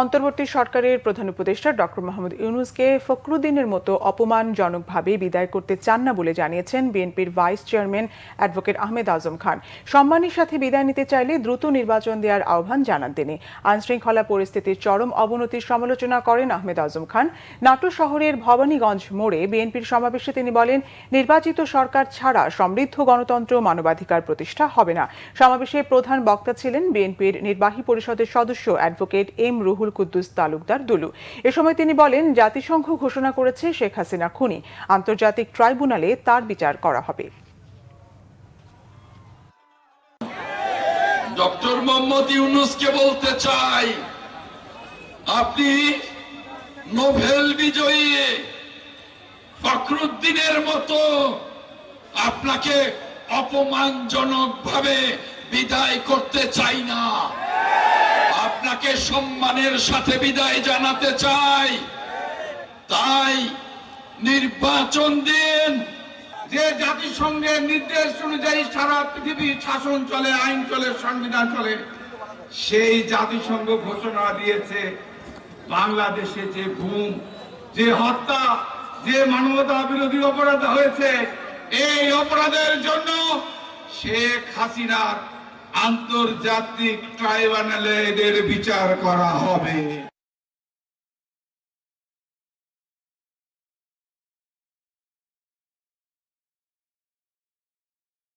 অন্তর্বর্তী সরকারের প্রধান উপদেষ্টা ডক্টর মোহাম্মদ ইউনূসকে ফখরুদ্দিনের মতো অপমানজনকভাবে বিদায় করতে চান না বলে জানিয়েছেন বিএনপির vice chairman advocate Ahmed Azam Khan. সম্মানের সাথে বিদায় নিতে চাইলে দ্রুত নির্বাচন দেওয়ার আহ্বান জানান তিনি। আইনশৃঙ্খলা পরিস্থিতির চরম অবনতির সমালোচনা করেন আহমেদ আজম খান। নাটোর শহরের ভবানীগঞ্জ মোড়ে বিএনপির সমাবেশে তিনি বলেন, নির্বাচিত সরকার ছাড়া সমৃদ্ধ গণতন্ত্র মানবাধিকার প্রতিষ্ঠা হবে না। সমাবেশে প্রধান বক্তা ছিলেন বিএনপির নির্বাহী পরিষদের সদস্য অ্যাডভোকেট এম রুহুল কুদ্দুস তালুকদার দুলু। এ সময় তিনি বলেন, জাতিসংঘ ঘোষণা করেছে শেখ হাসিনা খুনি, আন্তর্জাতিক ট্রাইব্যুনালে তার বিচার করা হবে। ডক্টর মোহাম্মদ ইউনূসকে বলতে চাই, আপনি নোবেল বিজয়ী ফখরুদ্দিনের মতো আপনাকে অপমানজনকভাবে বিদায় করতে চাই না। আপনাকে সম্মানের সাথে বিদায় জানাতে চাই। তাই নির্বাচন দিন। যে জাতিসংঘের নির্দেশ অনুযায়ী সারা পৃথিবীর শাসন চলে, আইন চলে, সংবিধান চলে, সেই জাতিসংঘ ঘোষণা দিয়েছে বাংলাদেশে যে গুম, যে হত্যা, যে মানবতা বিরোধী অপরাধ হয়েছে, এই অপরাধের জন্য শেখ হাসিনার আন্তর্জাতিক ট্রাইব্যুনালে এদের বিচার করা হবে।